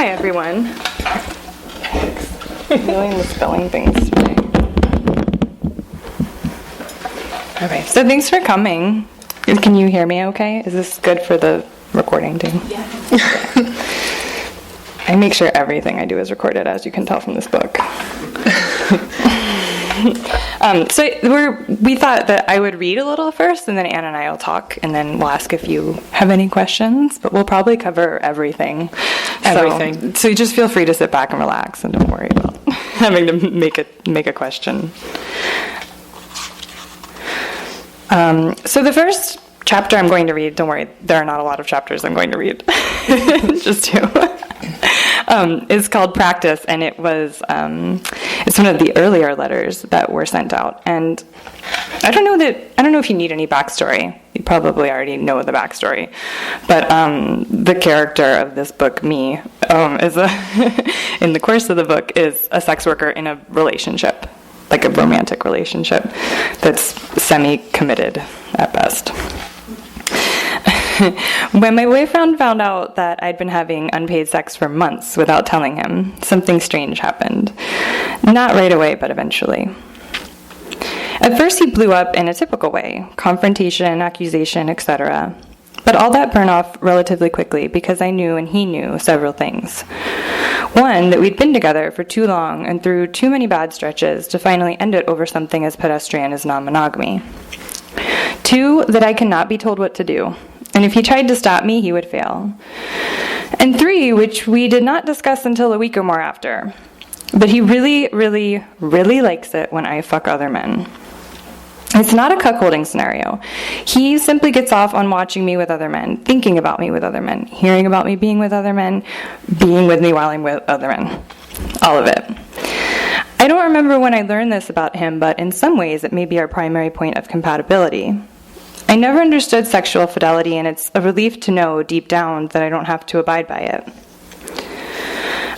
Hi, everyone. I'm doing the spelling things today. Okay, so thanks for coming. Can you hear me okay? Is this good for the recording team? Yeah. I make sure everything I do is recorded, as you can tell from this book. So we thought that I would read a little first, and then Anna and I will talk, and then we'll ask if you have any questions, but we'll probably cover everything. So you just feel free to sit back and relax, and don't worry about having to make a question. So the first chapter I'm going to read, don't worry, there are not a lot of chapters I'm going to read, just two. Is called Practice, and it's one of the earlier letters that were sent out. And I don't know if you need any backstory. You probably already know the backstory, but the character of this book, me, is in the course of the book, is a sex worker in a relationship, like a romantic relationship that's semi-committed at best. When my boyfriend found out that I'd been having unpaid sex for months without telling him, something strange happened. Not right away, but eventually. At first he blew up in a typical way, confrontation, accusation, etc. But all that burned off relatively quickly because I knew and he knew several things. One, that we'd been together for too long and through too many bad stretches to finally end it over something as pedestrian as non-monogamy. Two, that I cannot be told what to do. And if he tried to stop me, he would fail. And three, which we did not discuss until a week or more after, but he really, really, really likes it when I fuck other men. It's not a cuckolding scenario. He simply gets off on watching me with other men, thinking about me with other men, hearing about me being with other men, being with me while I'm with other men. All of it. I don't remember when I learned this about him, but in some ways it may be our primary point of compatibility. I never understood sexual fidelity, and it's a relief to know deep down that I don't have to abide by it.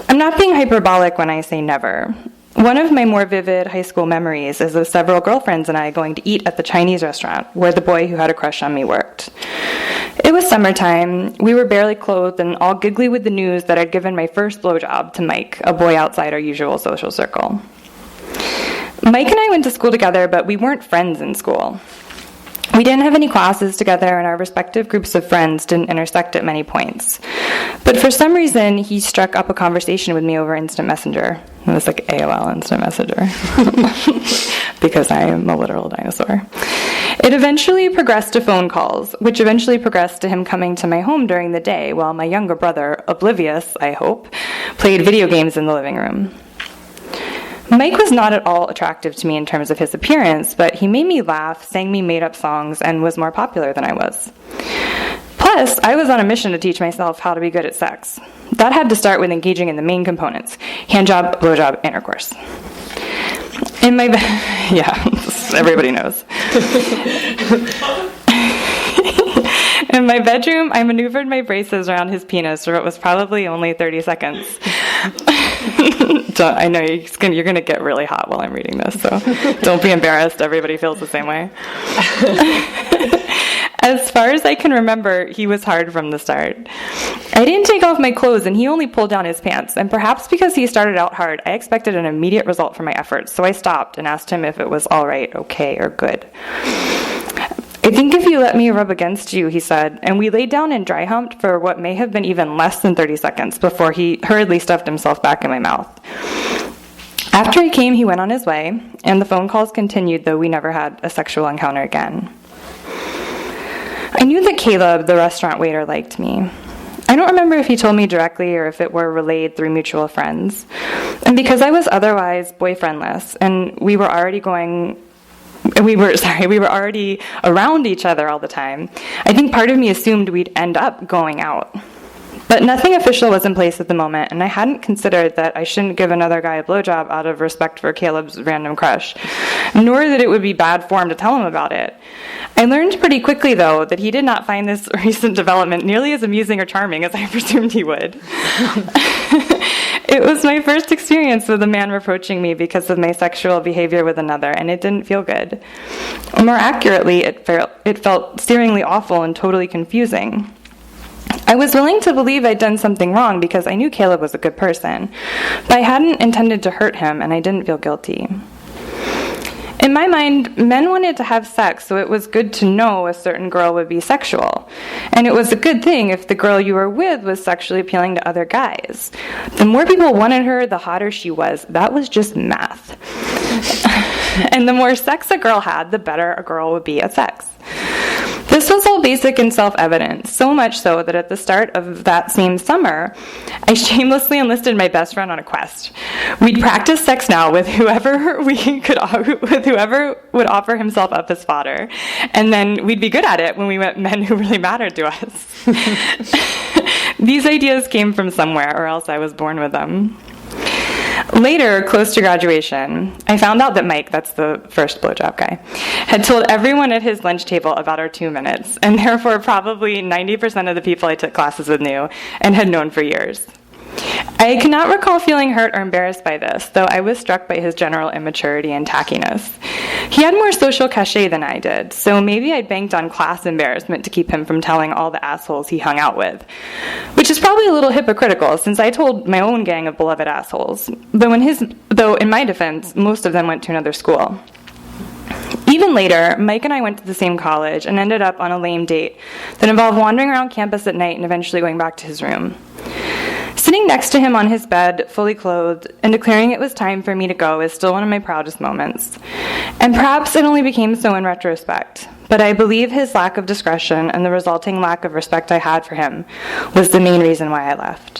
I'm not being hyperbolic when I say never. One of my more vivid high school memories is of several girlfriends and I going to eat at the Chinese restaurant where the boy who had a crush on me worked. It was summertime. We were barely clothed and all giggly with the news that I'd given my first blowjob to Mike, a boy outside our usual social circle. Mike and I went to school together, but we weren't friends in school. We didn't have any classes together, and our respective groups of friends didn't intersect at many points. But for some reason, he struck up a conversation with me over Instant Messenger. It was like AOL Instant Messenger, because I am a literal dinosaur. It eventually progressed to phone calls, which eventually progressed to him coming to my home during the day while my younger brother, oblivious, I hope, played video games in the living room. Mike was not at all attractive to me in terms of his appearance, but he made me laugh, sang me made-up songs, and was more popular than I was. Plus, I was on a mission to teach myself how to be good at sex. That had to start with engaging in the main components: handjob, blowjob, intercourse. In my yeah, everybody knows. In my bedroom, I maneuvered my braces around his penis for what was probably only 30 seconds. I know you're going to get really hot while I'm reading this, so don't be embarrassed. Everybody feels the same way. As far as I can remember, he was hard from the start. I didn't take off my clothes, and he only pulled down his pants. And perhaps because he started out hard, I expected an immediate result from my efforts, so I stopped and asked him if it was all right, okay, or good. I think if you let me rub against you, he said, and we laid down and dry humped for what may have been even less than 30 seconds before he hurriedly stuffed himself back in my mouth. After he came, he went on his way, and the phone calls continued, though we never had a sexual encounter again. I knew that Caleb, the restaurant waiter, liked me. I don't remember if he told me directly or if it were relayed through mutual friends. And because I was otherwise boyfriendless, and we were already around each other all the time, I think part of me assumed we'd end up going out. But nothing official was in place at the moment, and I hadn't considered that I shouldn't give another guy a blowjob out of respect for Caleb's random crush, nor that it would be bad form to tell him about it. I learned pretty quickly, though, that he did not find this recent development nearly as amusing or charming as I presumed he would. It was my first experience with a man reproaching me because of my sexual behavior with another, and it didn't feel good. More accurately, it felt searingly awful and totally confusing. I was willing to believe I'd done something wrong because I knew Caleb was a good person, but I hadn't intended to hurt him, and I didn't feel guilty. In my mind, men wanted to have sex, so it was good to know a certain girl would be sexual. And it was a good thing if the girl you were with was sexually appealing to other guys. The more people wanted her, the hotter she was. That was just math. And the more sex a girl had, the better a girl would be at sex. This was all basic and self-evident, so much so that at the start of that same summer, I shamelessly enlisted my best friend on a quest. We'd practice sex now with whoever would offer himself up as fodder, and then we'd be good at it when we met men who really mattered to us. These ideas came from somewhere, or else I was born with them. Later, close to graduation, I found out that Mike, that's the first blowjob guy, had told everyone at his lunch table about our 2 minutes, and therefore probably 90% of the people I took classes with knew and had known for years. I cannot recall feeling hurt or embarrassed by this, though I was struck by his general immaturity and tackiness. He had more social cachet than I did, so maybe I'd banked on class embarrassment to keep him from telling all the assholes he hung out with, which is probably a little hypocritical since I told my own gang of beloved assholes, though in my defense, most of them went to another school. Even later, Mike and I went to the same college and ended up on a lame date that involved wandering around campus at night and eventually going back to his room. Sitting next to him on his bed, fully clothed, and declaring it was time for me to go is still one of my proudest moments. And perhaps it only became so in retrospect, but I believe his lack of discretion and the resulting lack of respect I had for him was the main reason why I left.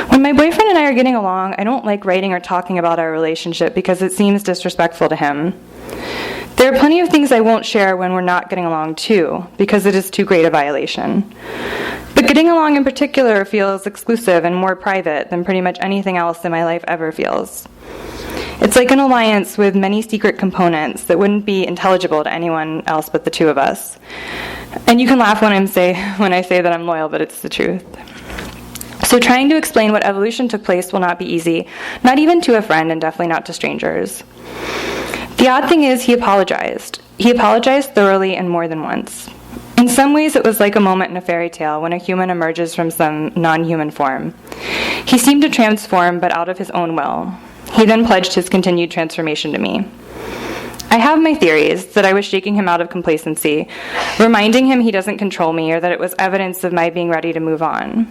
When my boyfriend and I are getting along, I don't like writing or talking about our relationship because it seems disrespectful to him. There are plenty of things I won't share when we're not getting along too, because it is too great a violation. But getting along in particular feels exclusive and more private than pretty much anything else in my life ever feels. It's like an alliance with many secret components that wouldn't be intelligible to anyone else but the two of us. And you can laugh when I say that I'm loyal, but it's the truth. So trying to explain what evolution took place will not be easy, not even to a friend and definitely not to strangers. The odd thing is he apologized. He apologized thoroughly and more than once. In some ways, it was like a moment in a fairy tale when a human emerges from some non-human form. He seemed to transform, but out of his own will. He then pledged his continued transformation to me. I have my theories that I was shaking him out of complacency, reminding him he doesn't control me, or that it was evidence of my being ready to move on.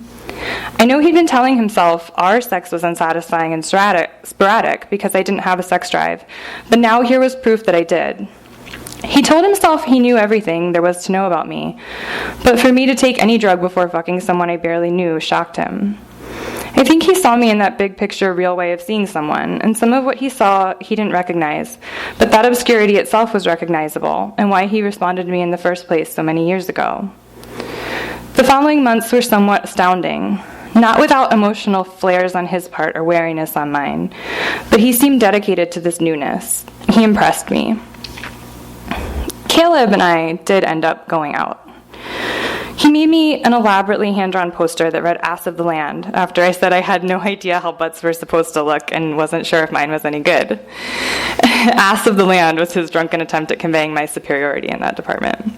I know he'd been telling himself our sex was unsatisfying and sporadic because I didn't have a sex drive, but now here was proof that I did. He told himself he knew everything there was to know about me, but for me to take any drug before fucking someone I barely knew shocked him. I think he saw me in that big picture real way of seeing someone, and some of what he saw he didn't recognize, but that obscurity itself was recognizable, and why he responded to me in the first place so many years ago. The following months were somewhat astounding, not without emotional flares on his part or wariness on mine, but he seemed dedicated to this newness. He impressed me. Caleb and I did end up going out. He made me an elaborately hand-drawn poster that read "Ass of the Land" after I said I had no idea how butts were supposed to look and wasn't sure if mine was any good. "Ass of the Land" was his drunken attempt at conveying my superiority in that department.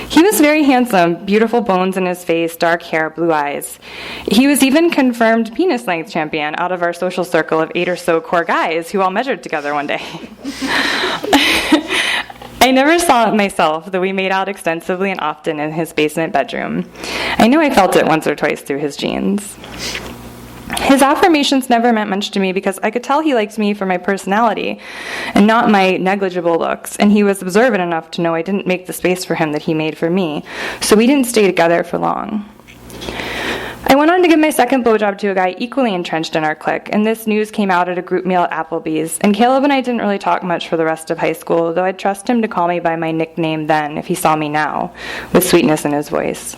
He was very handsome, beautiful bones in his face, dark hair, blue eyes. He was even confirmed penis length champion out of our social circle of 8 or so core guys who all measured together one day. I never saw it myself, though we made out extensively and often in his basement bedroom. I know I felt it once or twice through his jeans. His affirmations never meant much to me because I could tell he liked me for my personality and not my negligible looks, and he was observant enough to know I didn't make the space for him that he made for me, so we didn't stay together for long. I went on to give my second blowjob to a guy equally entrenched in our clique, and this news came out at a group meal at Applebee's, and Caleb and I didn't really talk much for the rest of high school, though I'd trust him to call me by my nickname then if he saw me now, with sweetness in his voice.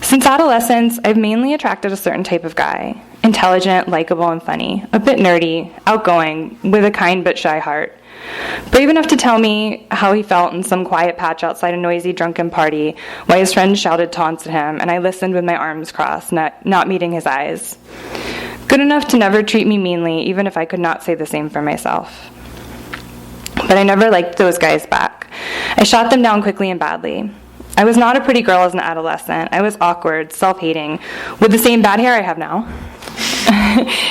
Since adolescence, I've mainly attracted a certain type of guy, intelligent, likable, and funny, a bit nerdy, outgoing, with a kind but shy heart. Brave enough to tell me how he felt in some quiet patch outside a noisy drunken party while his friends shouted taunts at him, and I listened with my arms crossed, not meeting his eyes. Good enough to never treat me meanly, even if I could not say the same for myself. But I never liked those guys back. I shot them down quickly and badly. I was not a pretty girl as an adolescent. I was awkward, self-hating, with the same bad hair I have now,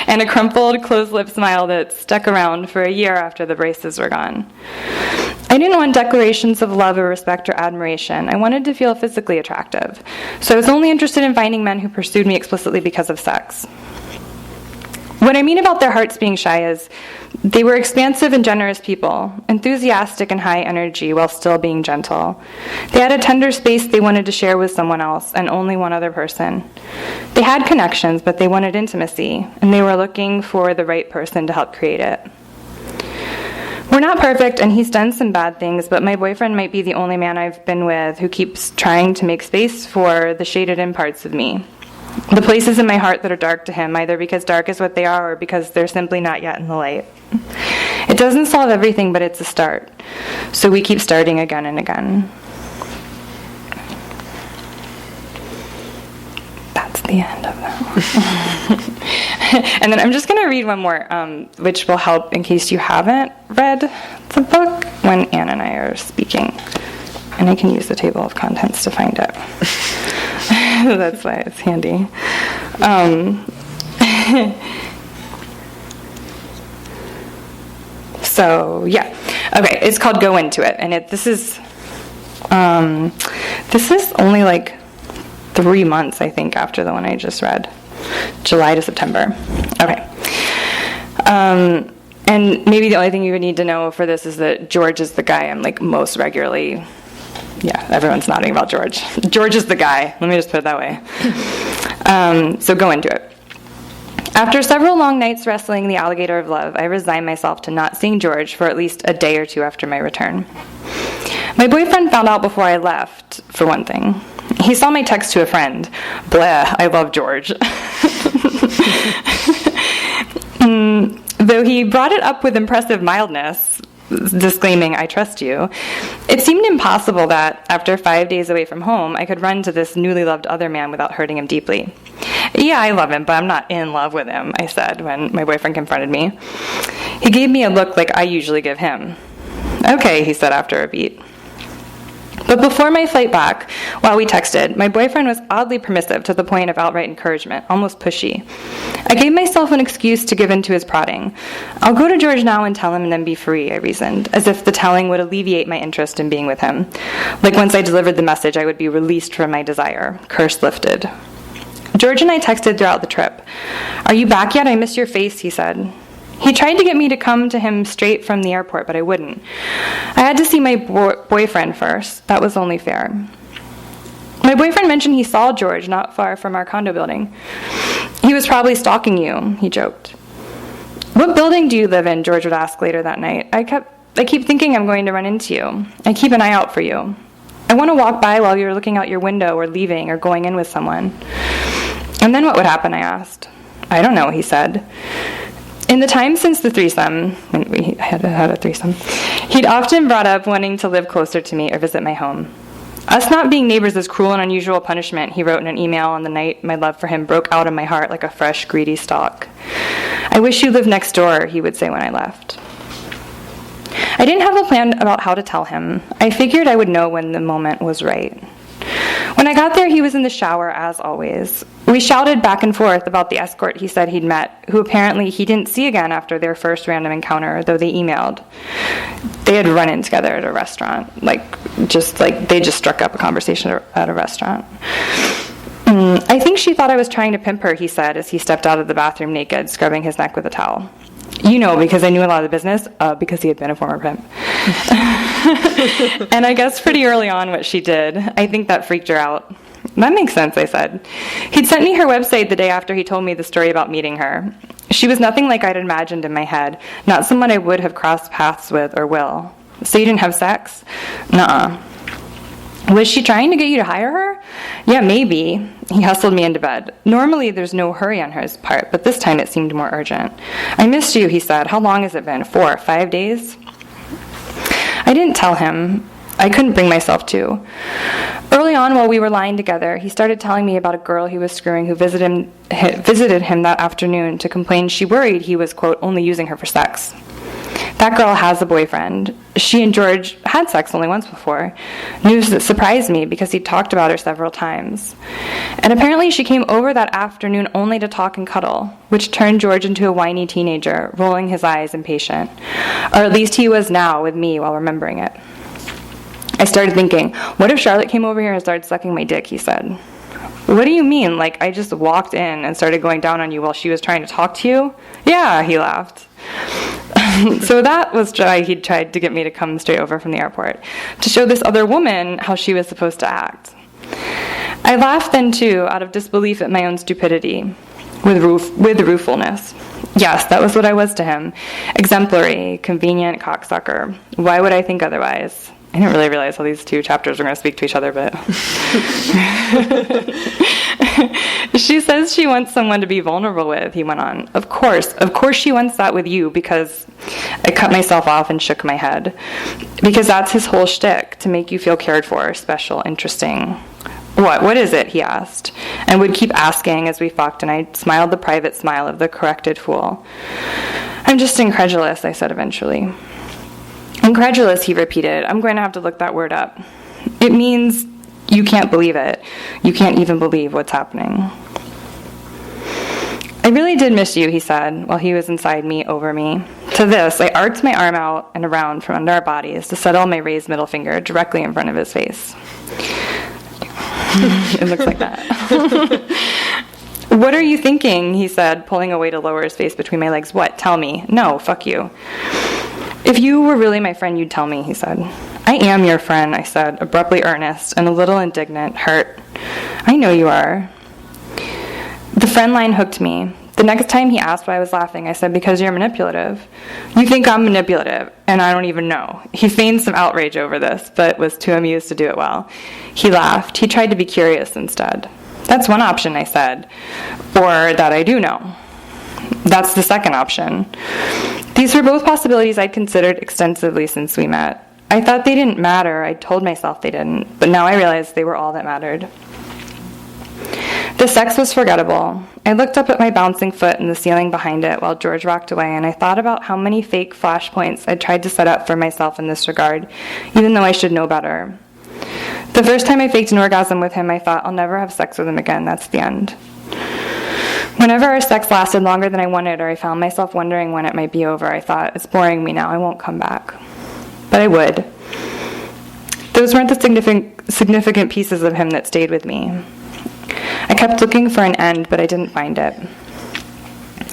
and a crumpled, closed-lip smile that stuck around for a year after the braces were gone. I didn't want declarations of love or respect or admiration. I wanted to feel physically attractive, so I was only interested in finding men who pursued me explicitly because of sex. What I mean about their hearts being shy is they were expansive and generous people, enthusiastic and high energy while still being gentle. They had a tender space they wanted to share with someone else and only one other person. They had connections, but they wanted intimacy, and they were looking for the right person to help create it. We're not perfect, and he's done some bad things, but my boyfriend might be the only man I've been with who keeps trying to make space for the shaded-in parts of me. The places in my heart that are dark to him, either because dark is what they are or because they're simply not yet in the light. It doesn't solve everything, but it's a start. So we keep starting again and again. That's the end of that one. And then I'm just going to read one more, which will help in case you haven't read the book when Anne and I are speaking. And I can use the table of contents to find it. That's why it's handy. So yeah, okay. It's called "Go Into It," and this is only like 3 months, I think, after the one I just read, July to September. Okay. And maybe the only thing you would need to know for this is that George is the guy I'm like most regularly. Yeah, everyone's nodding about George. George is the guy. Let me just put it that way. So go into it. After several long nights wrestling the alligator of love, I resigned myself to not seeing George for at least a day or two after my return. My boyfriend found out before I left, for one thing. He saw my text to a friend. Blah, I love George. Though he brought it up with impressive mildness, disclaiming, I trust you, it seemed impossible that, after 5 days away from home, I could run to this newly loved other man without hurting him deeply. Yeah, I love him, but I'm not in love with him, I said when my boyfriend confronted me. He gave me a look like I usually give him. Okay, he said after a beat. But before my flight back, while we texted, my boyfriend was oddly permissive to the point of outright encouragement, almost pushy. I gave myself an excuse to give in to his prodding. I'll go to George now and tell him and then be free, I reasoned, as if the telling would alleviate my interest in being with him. Like once I delivered the message, I would be released from my desire, curse lifted. George and I texted throughout the trip. Are you back yet? I miss your face, he said. He tried to get me to come to him straight from the airport, but I wouldn't. I had to see my boyfriend first. That was only fair. My boyfriend mentioned he saw George not far from our condo building. He was probably stalking you, he joked. What building do you live in? George would ask later that night. I keep thinking I'm going to run into you. I keep an eye out for you. I want to walk by while you're looking out your window or leaving or going in with someone. And then what would happen, I asked. I don't know, he said. In the time since the threesome, when we had a threesome, he'd often brought up wanting to live closer to me or visit my home. Us not being neighbors is cruel and unusual punishment, he wrote in an email on the night my love for him broke out in my heart like a fresh, greedy stalk. I wish you lived next door, he would say when I left. I didn't have a plan about how to tell him. I figured I would know when the moment was right. When I got there, he was in the shower, as always. We shouted back and forth about the escort he said he'd met, who apparently he didn't see again after their first random encounter, though they emailed. They had run in together at a restaurant, they just struck up a conversation at a restaurant. I think she thought I was trying to pimp her, he said, as he stepped out of the bathroom naked, scrubbing his neck with a towel. You know, because I knew a lot of the business, because he had been a former pimp. And I guess pretty early on what she did, I think that freaked her out. That makes sense, I said. He'd sent me her website the day after he told me the story about meeting her. She was nothing like I'd imagined in my head, not someone I would have crossed paths with or will. So you didn't have sex? Nuh-uh. Was she trying to get you to hire her? Yeah, maybe. He hustled me into bed. Normally, there's no hurry on his part, but this time it seemed more urgent. I missed you, he said. How long has it been? 4 or 5 days? I didn't tell him. I couldn't bring myself to. Early on, while we were lying together, he started telling me about a girl he was screwing who visited him that afternoon to complain she worried he was, quote, only using her for sex. That girl has a boyfriend. She and George had sex only once before. News that surprised me because he'd talked about her several times. And apparently she came over that afternoon only to talk and cuddle, which turned George into a whiny teenager, rolling his eyes impatient. Or at least he was now with me while remembering it. I started thinking, what if Charlotte came over here and started sucking my dick, he said. What do you mean? Like, I just walked in and started going down on you while she was trying to talk to you? Yeah, he laughed. So that was why he'd tried to get me to come straight over from the airport, to show this other woman how she was supposed to act. I laughed then, too, out of disbelief at my own stupidity, with ruefulness. Yes, that was what I was to him. Exemplary, convenient cocksucker. Why would I think otherwise? I didn't really realize how these two chapters were going to speak to each other, but... She says she wants someone to be vulnerable with, he went on. Of course she wants that with you, because... I cut myself off and shook my head. Because that's his whole shtick, to make you feel cared for, special, interesting. What is it, he asked, and would keep asking as we fucked, and I smiled the private smile of the corrected fool. I'm just incredulous, I said eventually. Incredulous, he repeated. I'm going to have to look that word up. It means you can't believe it. You can't even believe what's happening. I really did miss you, he said, while he was inside me, over me. To this, I arced my arm out and around from under our bodies to settle my raised middle finger directly in front of his face. It looks like that. What are you thinking, he said, pulling away to lower his face between my legs. What? Tell me. No, fuck you. If you were really my friend, you'd tell me, he said. I am your friend, I said, abruptly earnest and a little indignant, hurt. I know you are. The friend line hooked me. The next time he asked why I was laughing, I said, because you're manipulative. You think I'm manipulative, and I don't even know. He feigned some outrage over this, but was too amused to do it well. He laughed. He tried to be curious instead. That's one option, I said. Or that I do know. That's the second option. These were both possibilities I'd considered extensively since we met. I thought they didn't matter. I told myself they didn't, but now I realized they were all that mattered. The sex was forgettable. I looked up at my bouncing foot and the ceiling behind it while George rocked away, and I thought about how many fake flashpoints I'd tried to set up for myself in this regard, even though I should know better. The first time I faked an orgasm with him, I thought, I'll never have sex with him again. That's the end. Whenever our sex lasted longer than I wanted, or I found myself wondering when it might be over, I thought, it's boring me now, I won't come back. But I would. Those weren't the significant pieces of him that stayed with me. I kept looking for an end, but I didn't find it.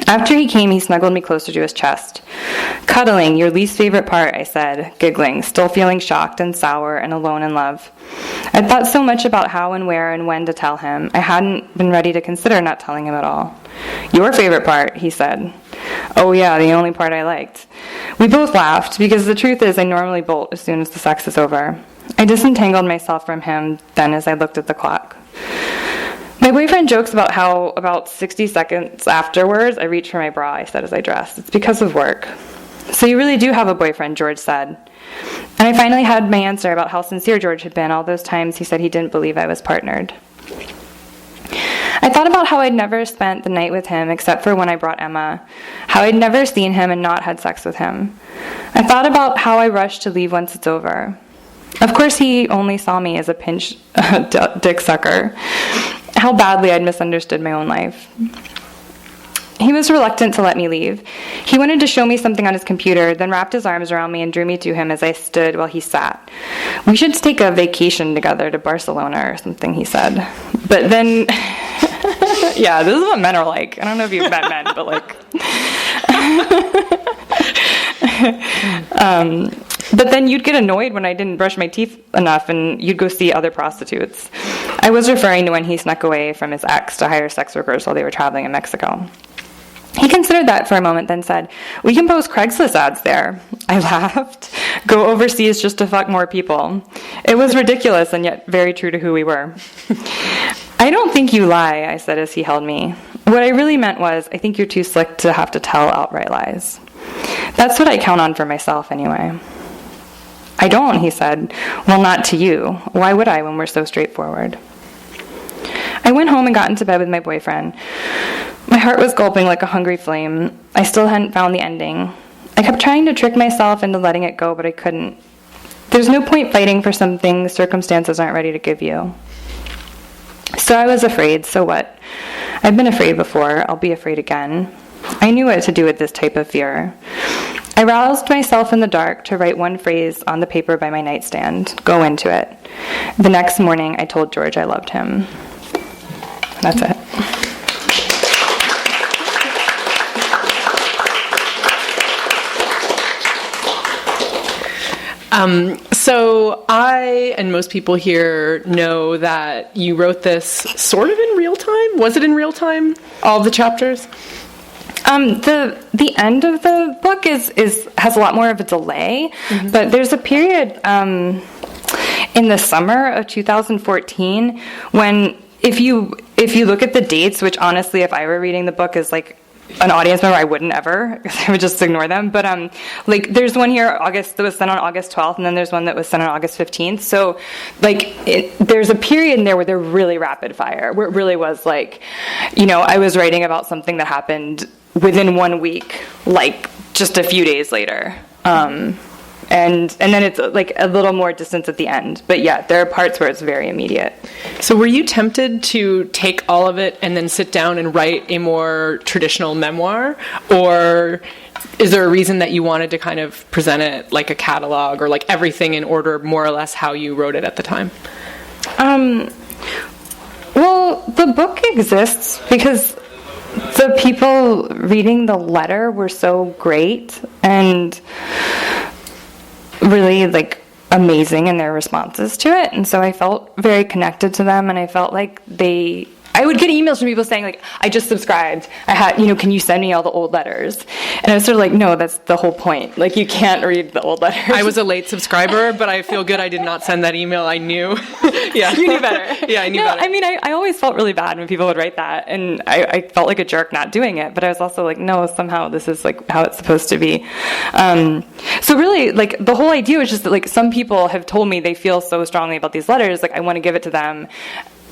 After he came, he snuggled me closer to his chest. Cuddling, your least favorite part, I said, giggling, still feeling shocked and sour and alone in love. I'd thought so much about how and where and when to tell him, I hadn't been ready to consider not telling him at all. Your favorite part, he said. Oh yeah, the only part I liked. We both laughed, because the truth is I normally bolt as soon as the sex is over. I disentangled myself from him then as I looked at the clock. My boyfriend jokes about how about 60 seconds afterwards I reach for my bra, I said as I dressed. It's because of work. So you really do have a boyfriend, George said. And I finally had my answer about how sincere George had been all those times he said he didn't believe I was partnered. I thought about how I'd never spent the night with him except for when I brought Emma, how I'd never seen him and not had sex with him. I thought about how I rushed to leave once it's over. Of course, he only saw me as a pinch dick sucker. How badly I'd misunderstood my own life. He was reluctant to let me leave. He wanted to show me something on his computer, then wrapped his arms around me and drew me to him as I stood while he sat. We should take a vacation together to Barcelona or something, he said. But then, yeah, this is what men are like. I don't know if you've met men, but like... But then you'd get annoyed when I didn't brush my teeth enough and you'd go see other prostitutes. I was referring to when he snuck away from his ex to hire sex workers while they were traveling in Mexico. He considered that for a moment, then said, we can post Craigslist ads there. I laughed. Go overseas just to fuck more people. It was ridiculous and yet very true to who we were. I don't think you lie, I said as he held me. What I really meant was, I think you're too slick to have to tell outright lies. That's what I count on for myself anyway. I don't, he said. Well, not to you. Why would I when we're so straightforward? I went home and got into bed with my boyfriend. My heart was gulping like a hungry flame. I still hadn't found the ending. I kept trying to trick myself into letting it go, but I couldn't. There's no point fighting for something circumstances aren't ready to give you. So I was afraid. So what? I've been afraid before. I'll be afraid again. I knew what to do with this type of fear. I roused myself in the dark to write one phrase on the paper by my nightstand. Go into it. The next morning, I told George I loved him. That's it. So I and most people here know that you wrote this sort of in real time. Was it in real time, all the chapters? The end of the book has a lot more of a delay, but there's a period in the summer of 2014 when if you look at the dates, which honestly, if I were reading the book as like an audience member, I wouldn't ever, because I would just ignore them. But like there's one here that was sent on August 12th, and then there's one that was sent on August 15th. So like there's a period in there where they're really rapid fire, where it really was like, I was writing about something that happened within 1 week, like just a few days later. And then it's like a little more distance at the end. But yeah, there are parts where it's very immediate. So were you tempted to take all of it and then sit down and write a more traditional memoir? Or is there a reason that you wanted to kind of present it like a catalog or like everything in order more or less how you wrote it at the time? Well, the book exists because the people reading the letter were so great and really like amazing in their responses to it, and so I felt very connected to them, and I felt like I would get emails from people saying like, I just subscribed, I had, can you send me all the old letters? And I was sort of like, no, that's the whole point. Like, you can't read the old letters. I was a late subscriber, but I feel good I did not send that email. I knew. Yeah. You knew better. Yeah, I knew better. I mean, I always felt really bad when people would write that, and I felt like a jerk not doing it, but I was also like, no, somehow this is like how it's supposed to be. So really, like, the whole idea was just that, like, some people have told me they feel so strongly about these letters, like, I want to give it to them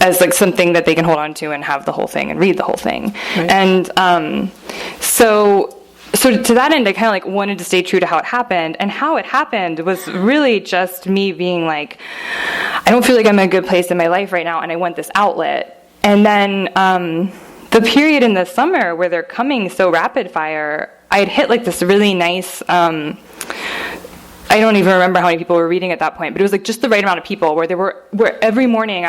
as like something that they can hold on to and have the whole thing and read the whole thing. Right. And so to that end, I kind of like wanted to stay true to how it happened. And how it happened was really just me being like, I don't feel like I'm in a good place in my life right now, and I want this outlet. And then the period in the summer where they're coming so rapid fire, I had hit like this really nice... I don't even remember how many people were reading at that point, but it was like just the right amount of people where every morning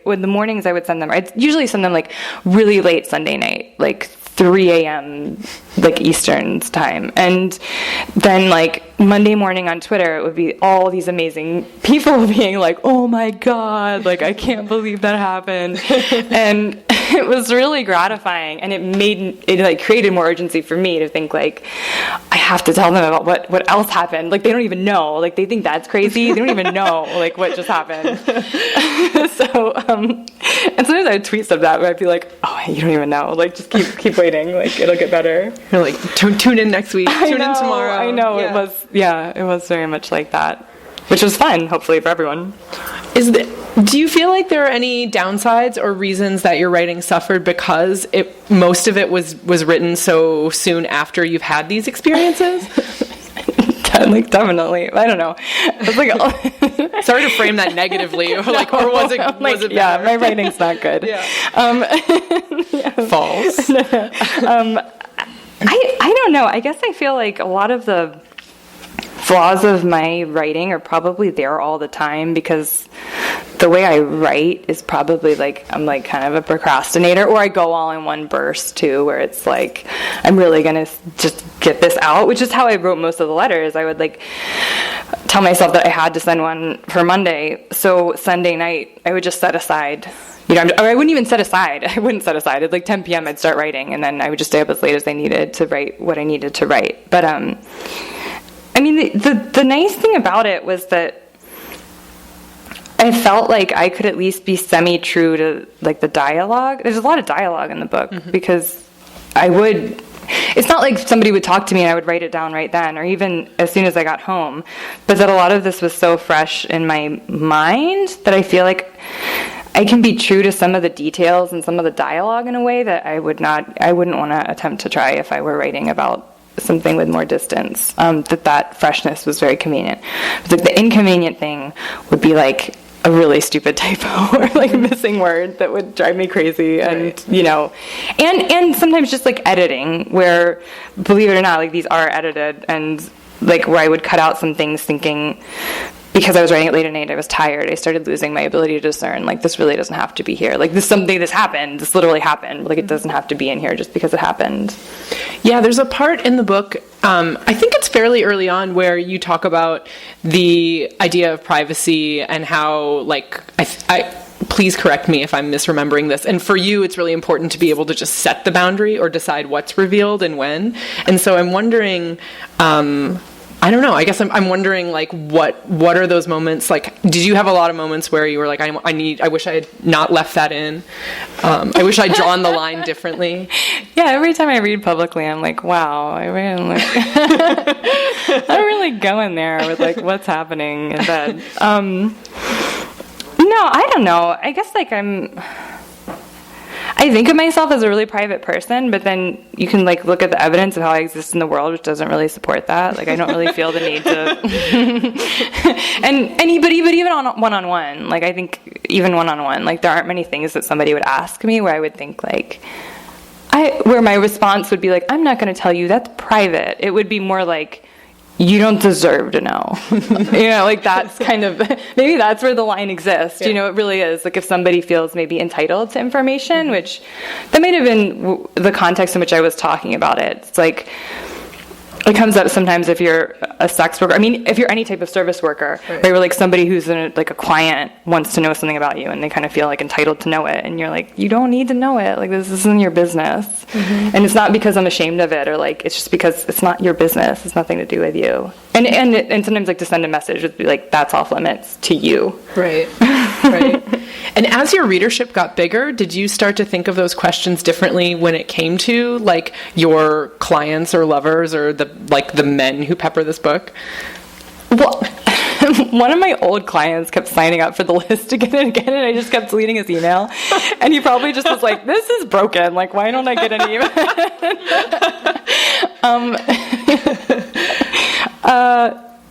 when the mornings I would send them, I'd usually send them like really late Sunday night, like 3 a.m. like Eastern's time. And then like Monday morning on Twitter, it would be all these amazing people being like, oh my God, like I can't believe that happened. And it was really gratifying, and it like created more urgency for me to think like, I have to tell them about what else happened. Like they don't even know. Like they think that's crazy. They don't even know like what just happened. So and sometimes I would tweet stuff that where I'd be like, oh, you don't even know. Like just keep waiting. Like it'll get better. You're like tune in next week. Tune in tomorrow. I know. Yeah. It was very much like that, which was fun, hopefully for everyone. Do you feel like there are any downsides or reasons that your writing suffered because most of it was written so soon after you've had these experiences? Like definitely, I don't know. It's like sorry to frame that negatively, or like, or was it? Like, was it? Yeah, my writing's not good. Yeah. Yeah. False. I don't know. I guess I feel like a lot of the flaws of my writing are probably there all the time because the way I write is probably like I'm like kind of a procrastinator, or I go all in one burst too, where it's like I'm really gonna just get this out, which is how I wrote most of the letters. I would like tell myself that I had to send one for Monday, so Sunday night I would just set aside, or I wouldn't even set aside. I wouldn't set aside. At like 10 p.m. I'd start writing, and then I would just stay up as late as I needed to write what I needed to write. But I mean, the nice thing about it was that I felt like I could at least be semi-true to like the dialogue. There's a lot of dialogue in the book because it's not like somebody would talk to me and I would write it down right then or even as soon as I got home, but that a lot of this was so fresh in my mind that I feel like I can be true to some of the details and some of the dialogue in a way that I wouldn't want to attempt to try if I were writing about something with more distance, that freshness was very convenient. But like the inconvenient thing would be like a really stupid typo or like missing word that would drive me crazy, and and sometimes just like editing, where, believe it or not, like these are edited, and like where I would cut out some things thinking, because I was writing it late at night, I was tired, I started losing my ability to discern, like, this really doesn't have to be here. Like, this happened. This literally happened. Like, it doesn't have to be in here just because it happened. Yeah, there's a part in the book, I think it's fairly early on, where you talk about the idea of privacy and how, like, please correct me if I'm misremembering this. And for you, it's really important to be able to just set the boundary or decide what's revealed and when. And so I'm wondering, I don't know. I guess I'm wondering, like, what are those moments? Like, did you have a lot of moments where you were like, I wish I had not left that in. I wish I'd drawn the line differently. Yeah, every time I read publicly, I'm like, wow, I'm really going there with like what's happening in bed. No, I don't know. I guess like I think of myself as a really private person, but then you can like look at the evidence of how I exist in the world, which doesn't really support that. Like, I don't really feel the need to. But even on one-on-one, like I think even one-on-one, like there aren't many things that somebody would ask me where I would think like, where my response would be like, I'm not going to tell you, that's private. It would be more like, you don't deserve to know. Like that's kind of, maybe that's where the line exists. Yeah. It really is. Like if somebody feels maybe entitled to information, which that might have been the context in which I was talking about it. It's like, it comes up sometimes if you're a sex worker. I mean, if you're any type of service worker, right? Where like somebody who's like a client wants to know something about you and they kind of feel like entitled to know it. And you're like, you don't need to know it. Like this isn't your business. Mm-hmm. And it's not because I'm ashamed of it, or like, it's just because it's not your business. It's nothing to do with you. And sometimes like to send a message would be like, that's off limits to you. Right. Right. And as your readership got bigger, did you start to think of those questions differently when it came to like your clients or lovers or the men who pepper this book? Well, one of my old clients kept signing up for the list again and again, and I just kept deleting his email. And he probably just was like, this is broken. Like, why don't I get an email?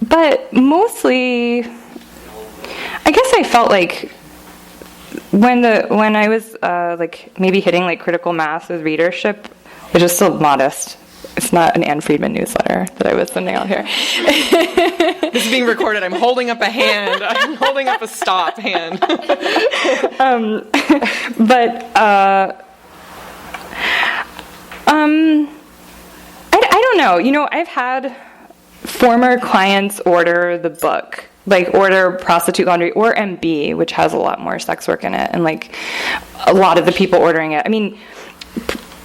But mostly, I guess I felt like when I was like maybe hitting like critical mass with readership, which is still modest. It's not an Anne Friedman newsletter that I was sending out here. This is being recorded. I'm holding up a hand. I'm holding up a stop hand. I don't know. I've had former clients order the book, like order Prostitute Laundry or MB, which has a lot more sex work in it, and like a lot of the people ordering it. I mean,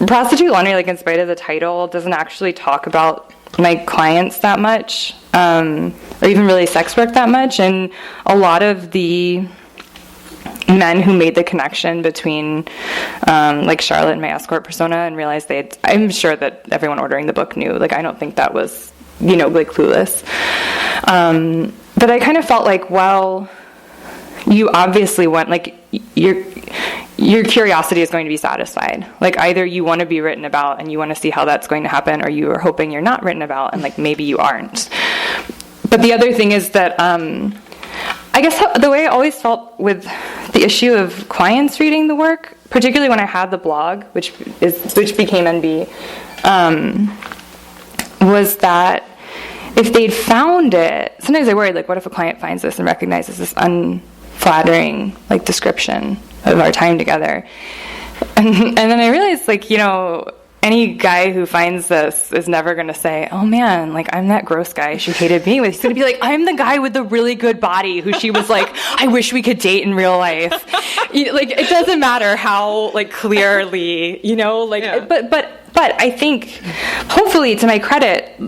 Prostitute Laundry, like in spite of the title, doesn't actually talk about my clients that much, or even really sex work that much. And a lot of the men who made the connection between like Charlotte and my escort persona and realized I'm sure that everyone ordering the book knew. Like, I don't think that was, like clueless. But I kind of felt like, well, you obviously want, like, your curiosity is going to be satisfied. Like, either you want to be written about and you want to see how that's going to happen, or you are hoping you're not written about and like maybe you aren't. But the other thing is that I guess the way I always felt with the issue of clients reading the work, particularly when I had the blog, which became NB, was that if they'd found it, sometimes I worried, like, what if a client finds this and recognizes this unflattering, like, description of our time together? And then I realized, like, any guy who finds this is never going to say, oh man, like, I'm that gross guy she hated me with. He's going to be like, I'm the guy with the really good body who she was like, I wish we could date in real life. Like, it doesn't matter how, like, clearly, like, yeah. But I think, hopefully, to my credit,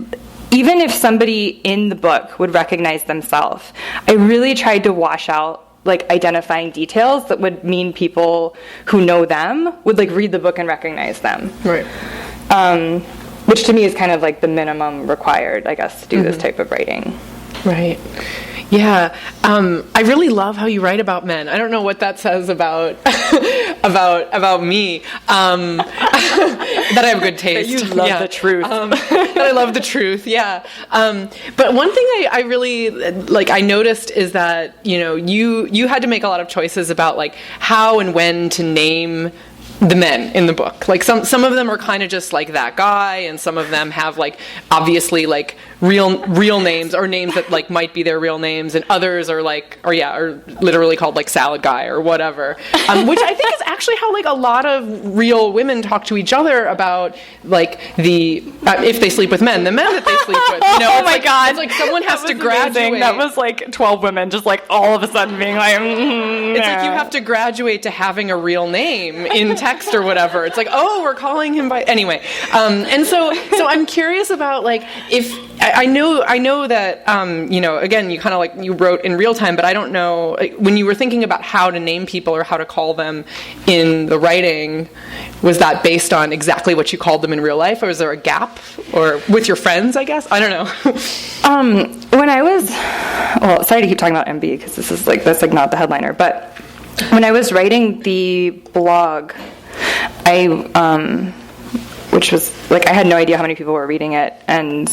even if somebody in the book would recognize themselves, I really tried to wash out, like, identifying details that would mean people who know them would, like, read the book and recognize them. Right. Which to me is kind of like the minimum required, I guess, to do this type of writing. Right. Yeah. I really love how you write about men. I don't know what that says about about me. That I have good taste. That you love the truth. That I love the truth. Yeah. But one thing I really I noticed is that you had to make a lot of choices about like how and when to name the men in the book. Like some of them are kind of just like that guy, and some of them have like obviously like real names or names that like might be their real names, and others are are literally called like salad guy or whatever, which I think is actually how like a lot of real women talk to each other about like if they sleep with men, the men that they sleep with. Oh my God, it's like someone has to graduate. Amazing. That was like 12 women just like all of a sudden being like, it's like you have to graduate to having a real name in text or whatever. It's like, oh, we're calling him by anyway. And so I'm curious about like if I know that again you kind of like you wrote in real time, but I don't know when you were thinking about how to name people or how to call them in the writing, was that based on exactly what you called them in real life, or was there a gap, or with your friends? I guess I don't know. When I was sorry to keep talking about MB because that's like not the headliner, but when I was writing the blog, which was like I had no idea how many people were reading it, and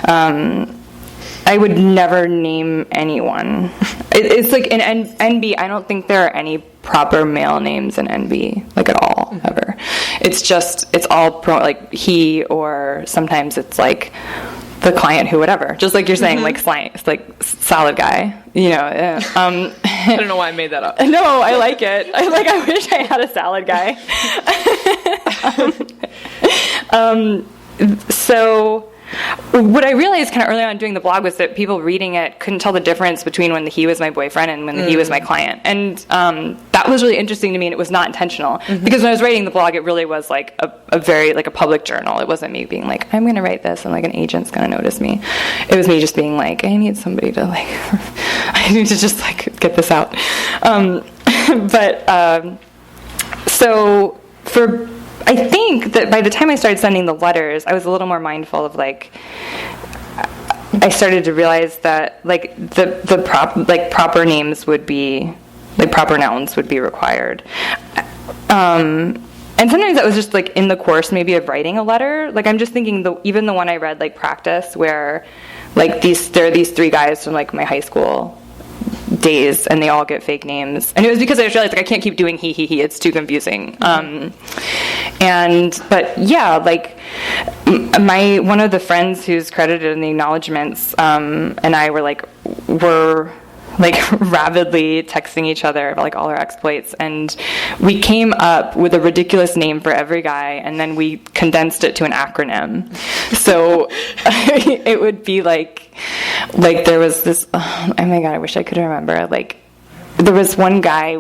I would never name anyone. It's like in NB, I don't think there are any proper male names in NB, like at all, ever. It's all like he, or sometimes it's like the client who, whatever. Just like you're saying, like slang, it's like salad guy, I don't know why I made that up. No, I like it. I wish I had a salad guy. So what I realized kind of early on doing the blog was that people reading it couldn't tell the difference between when the he was my boyfriend and when the he was my client. And that was really interesting to me, and it was not intentional. Because when I was writing the blog, it really was like a very, like a public journal. It wasn't me being like, I'm going to write this and like an agent's going to notice me. It was me just being like, I need somebody to like, I need to just like get this out. So I think that by the time I started sending the letters, I was a little more mindful of like, I started to realize that like the proper names would be, like proper nouns would be required. And sometimes that was just like in the course maybe of writing a letter. Like I'm just thinking even the one I read, like Practice, where like there are these three guys from like my high school days, and they all get fake names, and it was because I just realized like I can't keep doing he, it's too confusing. But yeah, like one of the friends who's credited in the acknowledgments and I were rapidly texting each other about like all our exploits, and we came up with a ridiculous name for every guy, and then we condensed it to an acronym. So it would be like there was this, oh my God, I wish I could remember, like there was one guy,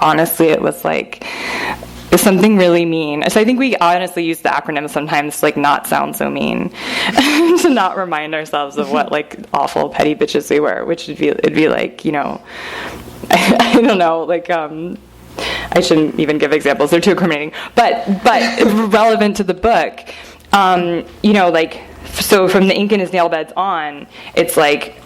honestly it was like something really mean. So I think we honestly use the acronym sometimes to like not sound so mean, to not remind ourselves of what like awful petty bitches we were, which it'd be like, I don't know, like I shouldn't even give examples, they're too incriminating, but relevant to the book, like, so from the ink in his nail beds on, it's like,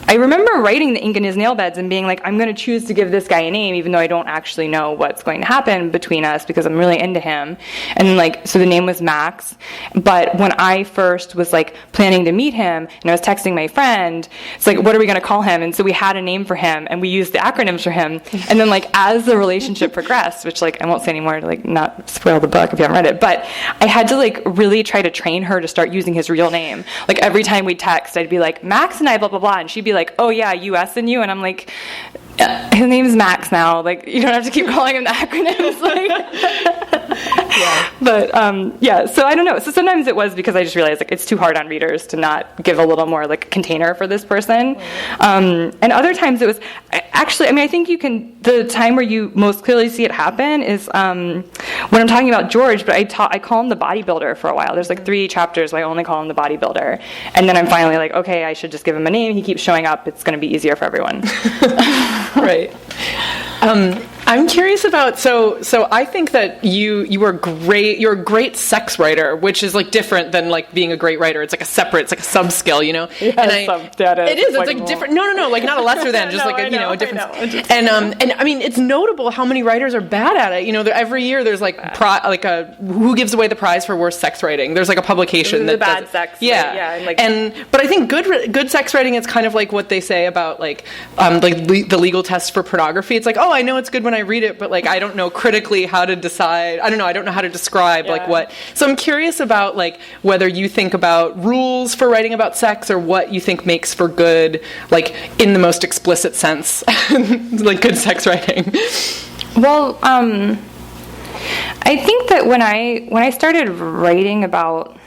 I remember writing the ink in his nail beds and being like, I'm going to choose to give this guy a name, even though I don't actually know what's going to happen between us because I'm really into him. And like, so the name was Max. But when I first was like planning to meet him and I was texting my friend, it's like, what are we going to call him? And so we had a name for him and we used the acronyms for him. And then like, as the relationship progressed, which like, I won't say anymore to like not spoil the book if you haven't read it, but I had to like really try to train her to start using his real name. Like every time we text, I'd be like, Max and I, blah, blah, blah. And she'd be like, oh yeah, US and you, and I'm like, his name's Max now. Like, you don't have to keep calling him the acronyms. Like, yeah. But yeah. So I don't know. So sometimes it was because I just realized like it's too hard on readers to not give a little more like container for this person. And other times it was actually. I mean, I think you can. The time where you most clearly see it happen is when I'm talking about George. But I call him the bodybuilder for a while. There's like 3 chapters where I only call him the bodybuilder, and then I'm finally like, okay, I should just give him a name. He keeps showing up. It's going to be easier for everyone. Right. I'm curious about, so I think that you are great, you're a great sex writer, which is like different than like being a great writer. It's like a separate, it's like a sub-skill, you know? Yeah, and it is, it's like different, no, like not a lesser than, just like a, you know, a different. And I mean, it's notable how many writers are bad at it. You know, every year there's like, who gives away the prize for worst sex writing? There's like a publication that bad sex. Yeah. Right? Yeah. But I think good sex writing, it's kind of like what they say about like the legal test for pornography. It's like, oh, I know it's good when I read it, but like I don't know critically how to decide. I don't know how to describe like what. So I'm curious about like whether you think about rules for writing about sex or what you think makes for good, like in the most explicit sense, like good sex writing. Well, I think that when I started writing about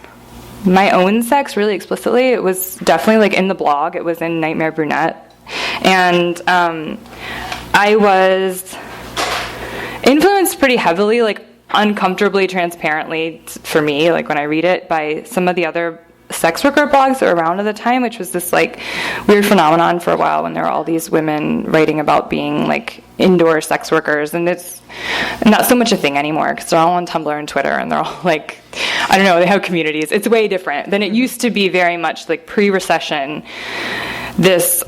my own sex really explicitly, it was definitely like in the blog. It was in Nightmare Brunette. And I was influenced pretty heavily, like uncomfortably transparently for me, like when I read it, by some of the other sex worker blogs that were around at the time, which was this like weird phenomenon for a while when there were all these women writing about being like indoor sex workers, and it's not so much a thing anymore because they're all on Tumblr and Twitter, and they're all like, I don't know, they have communities. It's way different than it used to be. Very much like pre-recession, this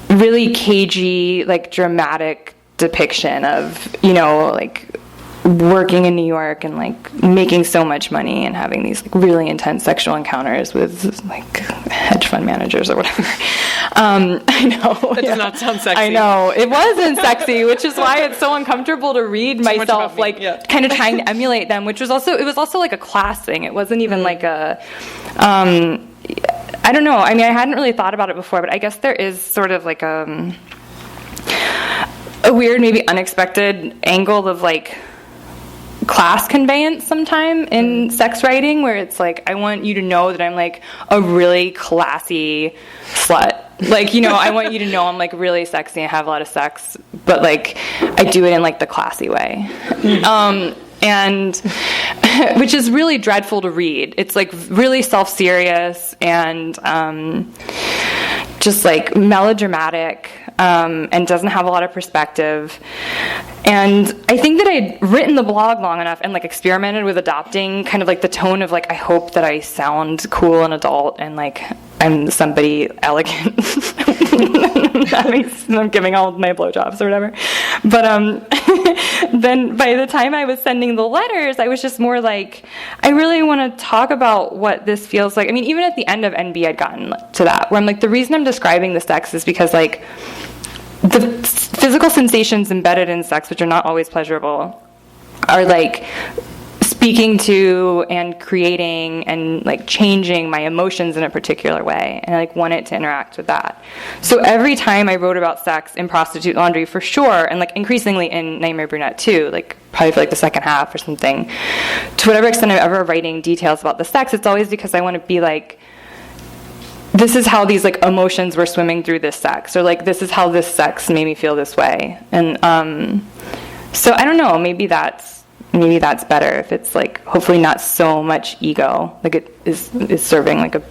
really cagey, like dramatic depiction of, you know, like working in New York and like making so much money and having these like really intense sexual encounters with like hedge fund managers or whatever. I know that does not sound sexy. I know it wasn't sexy, which is why it's so uncomfortable to read myself like kind of trying to emulate them. Which was also like a class thing. It wasn't even like a. I don't know. I mean, I hadn't really thought about it before, but I guess there is sort of like a weird, maybe unexpected angle of like class conveyance sometime in sex writing, where it's like, I want you to know that I'm like a really classy slut. Like, you know, I want you to know I'm like really sexy and have a lot of sex, but like I do it in like the classy way. And which is really dreadful to read. It's like really self-serious and just like melodramatic, and doesn't have a lot of perspective. And I think that I'd written the blog long enough and like experimented with adopting kind of like the tone of like, I hope that I sound cool and adult and like I'm somebody elegant. I'm giving all my blowjobs or whatever. But then by the time I was sending the letters, I was just more like, I really want to talk about what this feels like. I mean, even at the end of NB, I'd gotten to that, where I'm like, the reason I'm describing the sex is because like the physical sensations embedded in sex, which are not always pleasurable, are like speaking to and creating and like changing my emotions in a particular way, and I like want it to interact with that. So every time I wrote about sex in Prostitute Laundry, for sure, and like increasingly in Nightmare Brunette too, like probably for like the second half or something, to whatever extent I'm ever writing details about the sex, it's always because I want to be like, this is how these like emotions were swimming through this sex, or like this is how this sex made me feel this way. And so I don't know, maybe that's better if it's like hopefully not so much ego, like it is serving like a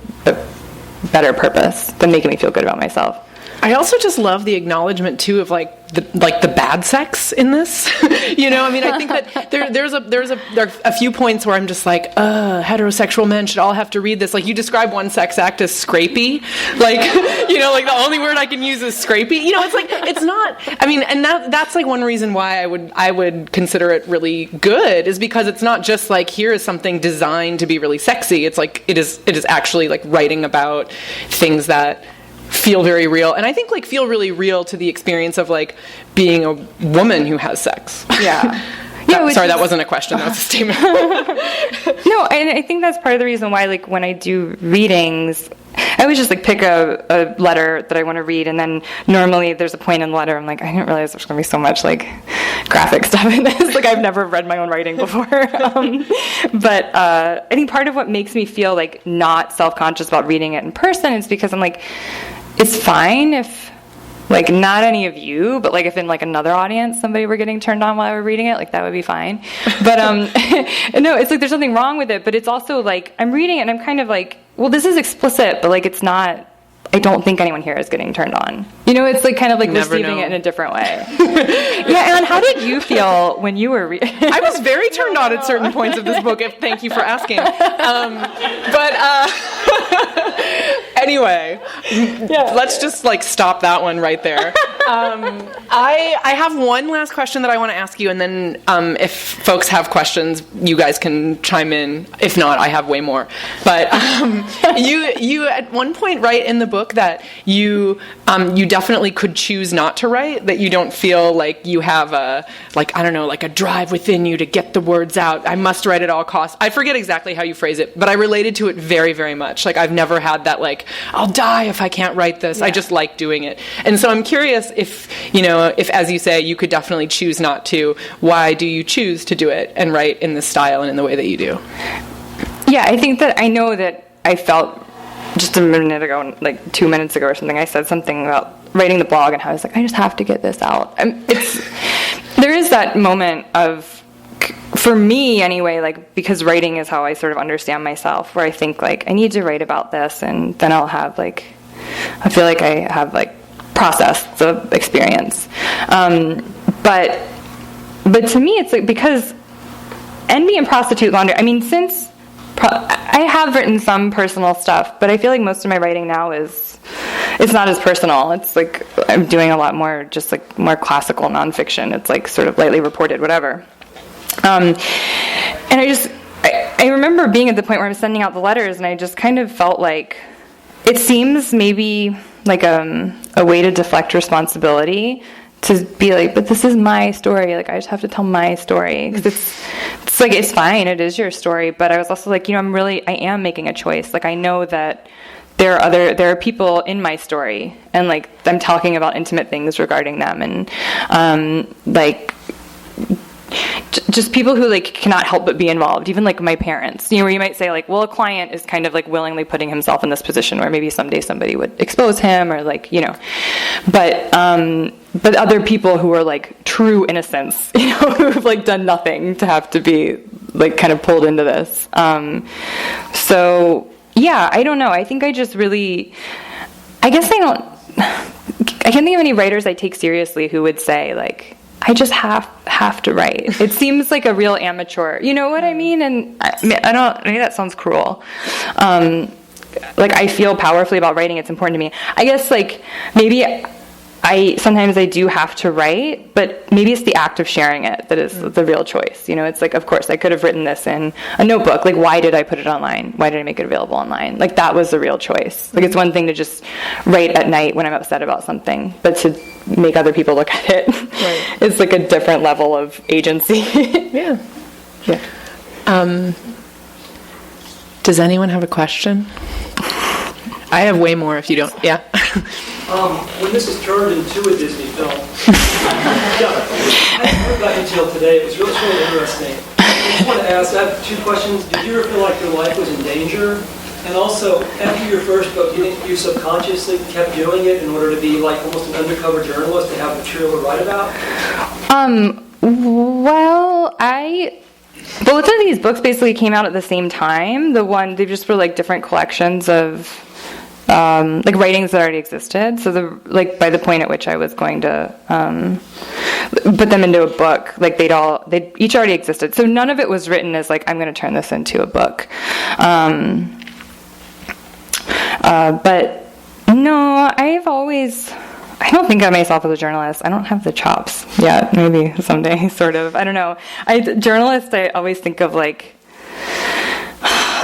better purpose than making me feel good about myself. I also just love the acknowledgement too of like the bad sex in this. You know, I mean, I think that there are a few points where I'm just like, heterosexual men should all have to read this. Like you describe one sex act as scrapey, like, you know, like the only word I can use is scrapey. You know, it's like, it's not. I mean, and that's like one reason why I would consider it really good, is because it's not just like, here is something designed to be really sexy. It's like it is actually like writing about things that feel very real, and I think like feel really real to the experience of like being a woman who has sex. Yeah. That wasn't a question, that was a statement. No, and I think that's part of the reason why like when I do readings, I always just like pick a letter that I want to read, and then normally there's a point in the letter I'm like, I didn't realize there's going to be so much like graphic stuff in this. Like I've never read my own writing before. But I think part of what makes me feel like not self-conscious about reading it in person is because I'm like, it's fine if like not any of you, but like if in like another audience somebody were getting turned on while I were reading it, like that would be fine. But no, it's like there's nothing wrong with it, but it's also like I'm reading it and I'm kind of like, well, this is explicit, but like it's not I don't think anyone here is getting turned on. You know, it's like kind of like receiving it in a different way. Yeah, and how did you feel when you were I was very turned on at certain points of this book, thank you for asking. Anyway, let's just like stop that one right there. I have one last question that I want to ask you, and then if folks have questions, you guys can chime in. If not, I have way more. But you at one point write in the book that you definitely could choose not to write, that you don't feel like you have a drive within you to get the words out. I must write at all costs. I forget exactly how you phrase it, but I related to it very, very much. Like, I've never had that, like, I'll die if I can't write this. Yeah. I just like doing it. And so I'm curious if, as you say, you could definitely choose not to, why do you choose to do it and write in this style and in the way that you do? Yeah, I think that I know that I felt just a minute ago, like 2 minutes ago or something, I said something about writing the blog and how I was like, I just have to get this out. There is that moment of, for me anyway, like, because writing is how I sort of understand myself, where I think like I need to write about this, and then I'll have like, I feel like I have like processed the experience. But to me, it's like, because Envy and Prostitute Laundry, I mean, I have written some personal stuff, but I feel like most of my writing now it's not as personal. It's like I'm doing a lot more, just like more classical nonfiction. It's like sort of lightly reported, whatever. And I remember being at the point where I'm sending out the letters, and I just kind of felt like it seems maybe like a way to deflect responsibility, to be like, but this is my story. Like, I just have to tell my story. 'Cause it's like, it's fine. It is your story. But I was also like, I am making a choice. Like, I know that there are people in my story, and like, I'm talking about intimate things regarding them, and like, just people who like cannot help but be involved, even like my parents, where you might say like, well, a client is kind of like willingly putting himself in this position where maybe someday somebody would expose him, or like, but other people who are like true innocents, who've like done nothing to have to be like kind of pulled into this. So yeah, I don't know. I think I just really, I can't think of any writers I take seriously who would say like, I just have to write. It seems like a real amateur. You know what I mean? And I don't, maybe that sounds cruel. Like, I feel powerfully about writing. It's important to me. I guess, like, maybe sometimes I do have to write, but maybe it's the act of sharing it that is the real choice. It's like, of course, I could have written this in a notebook. Like, why did I put it online? Why did I make it available online? Like, that was the real choice. Like, it's one thing to just write at night when I'm upset about something, but to make other people look at it, right. It's like a different level of agency. Yeah. Does anyone have a question? I have way more if you don't. Yeah. When this is turned into a Disney film, I heard about until today. It was really interesting. I just want to ask, I have two questions. Did you ever feel like your life was in danger? And also, after your first book, do you think you subconsciously kept doing it in order to be like almost an undercover journalist to have material to write about? Well, both of these books basically came out at the same time. They just were like different collections of like writings that already existed. So by the point at which I was going to put them into a book, like they each already existed. So none of it was written as like, I'm going to turn this into a book. But no, I don't think of myself as a journalist. I don't have the chops yet. Maybe someday, sort of. I don't know. Journalist, I always think of like,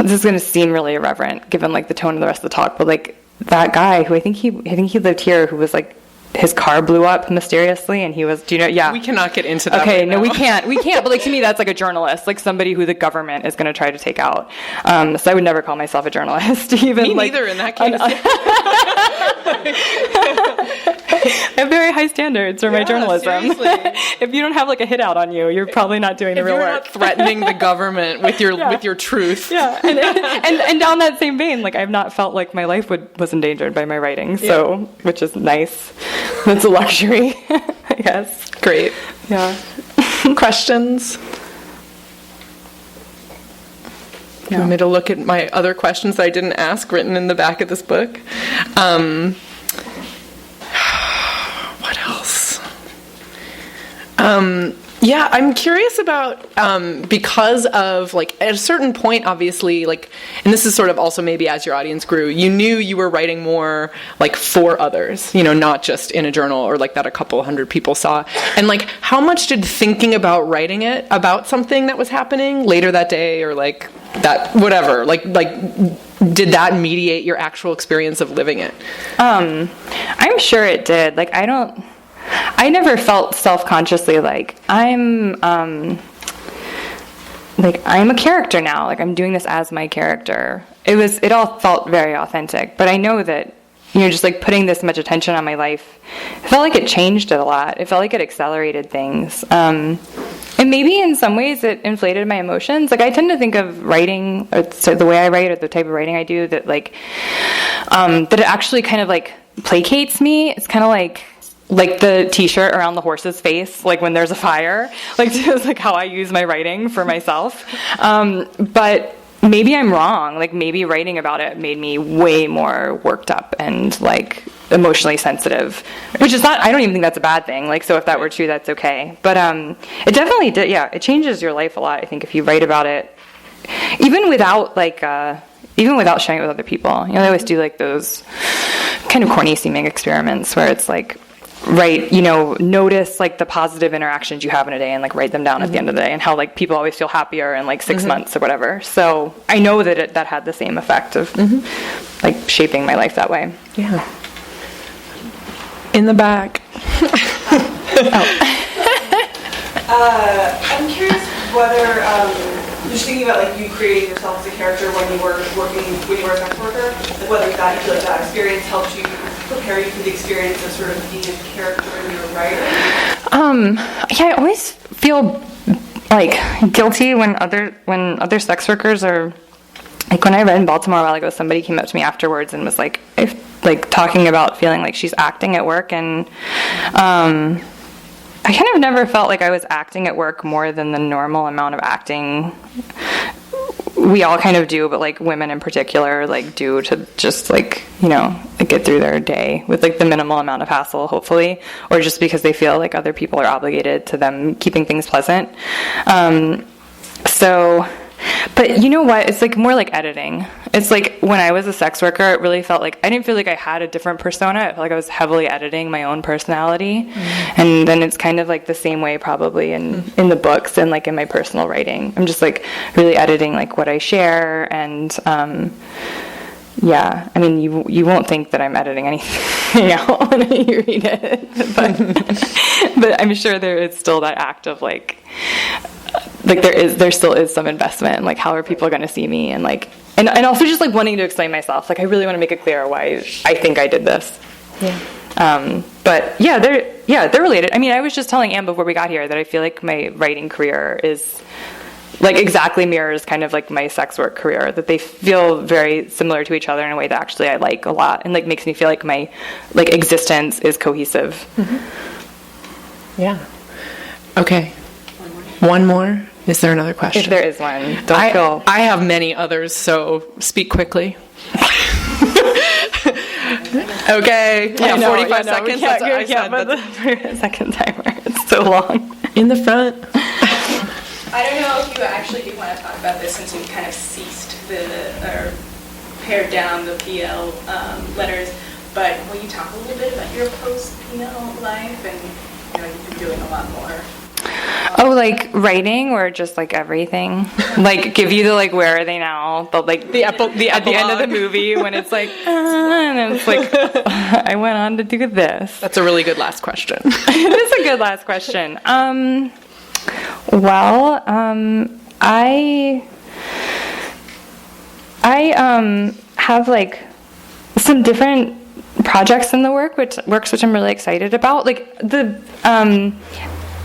this is going to seem really irreverent given like the tone of the rest of the talk, but like that guy who I think he lived here, who was like, his car blew up mysteriously, and he was, do you know? Yeah. We cannot get into that. Okay, right no, now. we can't. But like, to me, that's like a journalist, like somebody who the government is going to try to take out. So I would never call myself a journalist, even. Me like, neither in that case. I have very high standards for my journalism. Seriously. If you don't have like a hit out on you, you're probably not doing the real work. If you're not threatening the government with your truth. Yeah, and down that same vein, like I've not felt like my life was endangered by my writing, so which is nice. That's a luxury, I guess. Great. Yeah. Questions? You want me to look at my other questions that I didn't ask written in the back of this book? What else? Yeah, I'm curious about, because of, like, at a certain point, obviously, like, and this is sort of also maybe as your audience grew, you knew you were writing more, like, for others, you know, not just in a journal or, like, that a couple hundred people saw. And, like, how much did thinking about writing it about something that was happening later that day or, like, that, whatever, like, did that mediate your actual experience of living it? I'm sure it did. Like, I never felt self-consciously like I'm a character now. Like, I'm doing this as my character. It all felt very authentic. But I know that, you know, just like putting this much attention on my life, it felt like it changed it a lot. It felt like it accelerated things. And maybe in some ways it inflated my emotions. Like, I tend to think of writing, or so the way I write or the type of writing I do, that like, that it actually kind of like placates me. It's kind of like the t-shirt around the horse's face, like when there's a fire, like just like how I use my writing for myself. But maybe I'm wrong. Like, maybe writing about it made me way more worked up and like emotionally sensitive, which is not, I don't even think that's a bad thing. Like, so if that were true, that's okay. But it definitely did. Yeah, it changes your life a lot, I think, if you write about it, even without sharing it with other people. You know, they always do like those kind of corny seeming experiments where it's like, notice like the positive interactions you have in a day and like write them down at the end of the day, and how like people always feel happier in like 6 months or whatever. So I know that that had the same effect of like shaping my life that way. Yeah. In the back. I'm curious whether, just thinking about like you creating yourself as a character when you were a sex worker, like whether that you feel like that experience helped you prepare you for the experience of sort of being a character in your writing? Yeah, I always feel like guilty when other sex workers are, like, when I read in Baltimore a while ago, somebody came up to me afterwards and was like talking about feeling like she's acting at work, and I kind of never felt like I was acting at work more than the normal amount of acting we all kind of do, but like women in particular like do to just like, you know, like get through their day with like the minimal amount of hassle, hopefully, or just because they feel like other people are obligated to them keeping things pleasant. But you know what? It's like more like editing. It's like when I was a sex worker, it really felt like I didn't feel like I had a different persona. I felt like I was heavily editing my own personality. And then it's kind of like the same way probably in the books and like in my personal writing. I'm just like really editing like what I share, and yeah, I mean, you won't think that I'm editing anything out when you read it, but I'm sure there is still that act of like there still is some investment in like how are people going to see me, and like and also just like wanting to explain myself. Like I really want to make it clear why I think I did this. Yeah. But yeah, they're related. I mean, I was just telling Anne before we got here that I feel like my writing career is like exactly mirrors kind of like my sex work career, that they feel very similar to each other in a way that actually I like a lot, and like makes me feel like my like existence is cohesive. Yeah. Okay. One more? Is there another question? If there is one. I have many others, so speak quickly. Okay. Yeah, 45 seconds. The second timer. It's so long. In the front. I don't know if you actually do want to talk about this since you kind of ceased or pared down the PL letters, but will you talk a little bit about your post-PL life, and you've been doing a lot more? Oh, like writing or just like everything? Like give you the like where are they now? The like the at the end of the movie when it's like and it's like I went on to do this. That's a really good last question. It is a good last question. Well, I have like some different projects in the works which I'm really excited about. Like the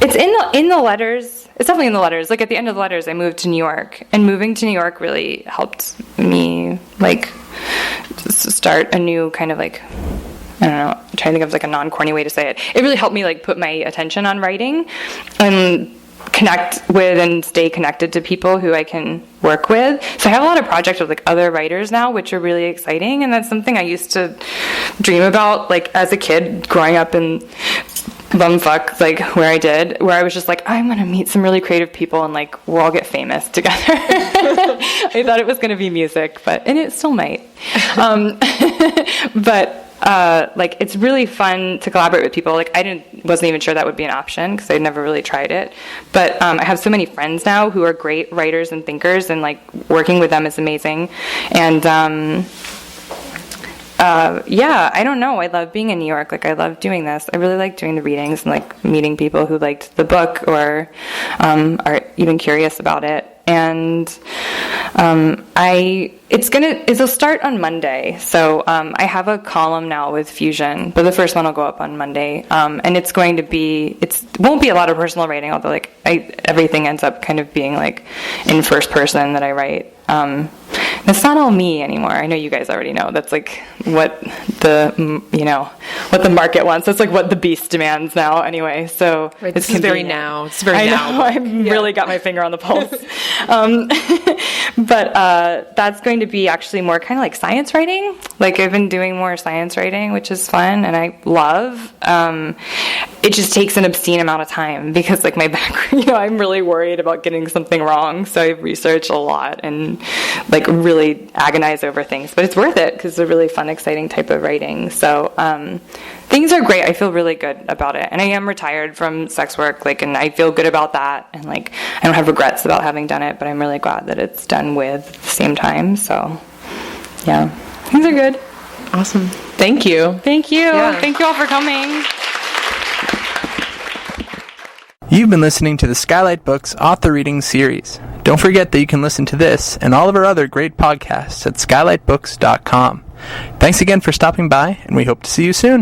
it's in the letters. It's definitely in the letters. Like at the end of the letters, I moved to New York, and moving to New York really helped me like start a new kind of like, I don't know, I'm trying to think of like a non-corny way to say it. It really helped me like put my attention on writing, and connect with and stay connected to people who I can work with. So I have a lot of projects with like other writers now, which are really exciting, and that's something I used to dream about like as a kid growing up in bumfuck, like where I was just like, I'm gonna meet some really creative people and like we'll all get famous together. I thought it was gonna be music, and it still might. But like it's really fun to collaborate with people. Like wasn't even sure that would be an option because I'd never really tried it. But I have so many friends now who are great writers and thinkers, and like working with them is amazing. And yeah, I don't know. I love being in New York. Like I love doing this. I really like doing the readings and like meeting people who liked the book or are even curious about it. And it'll start on Monday. So I have a column now with Fusion, but the first one will go up on Monday. And it won't be a lot of personal writing, although like everything ends up kind of being like in first person that I write. It's not all me anymore. I know you guys already know. That's like what the market wants. That's like what the beast demands now anyway. So right, it's very now. It's very now. I've really got my finger on the pulse. But that's going to be actually more kind of like science writing. Like I've been doing more science writing, which is fun and I love. It just takes an obscene amount of time because like my background, I'm really worried about getting something wrong. So I research a lot and like really agonize over things, but it's worth it because it's a really fun, exciting type of writing. So things are great. I feel really good about it. And I am retired from sex work, and I feel good about that. And I don't have regrets about having done it, but I'm really glad that it's done with at the same time. So yeah, things are good. Awesome. Thank you. Thank you. Yeah. Thank you all for coming. You've been listening to the Skylight Books Author Reading Series. Don't forget that you can listen to this and all of our other great podcasts at skylightbooks.com. Thanks again for stopping by, and we hope to see you soon.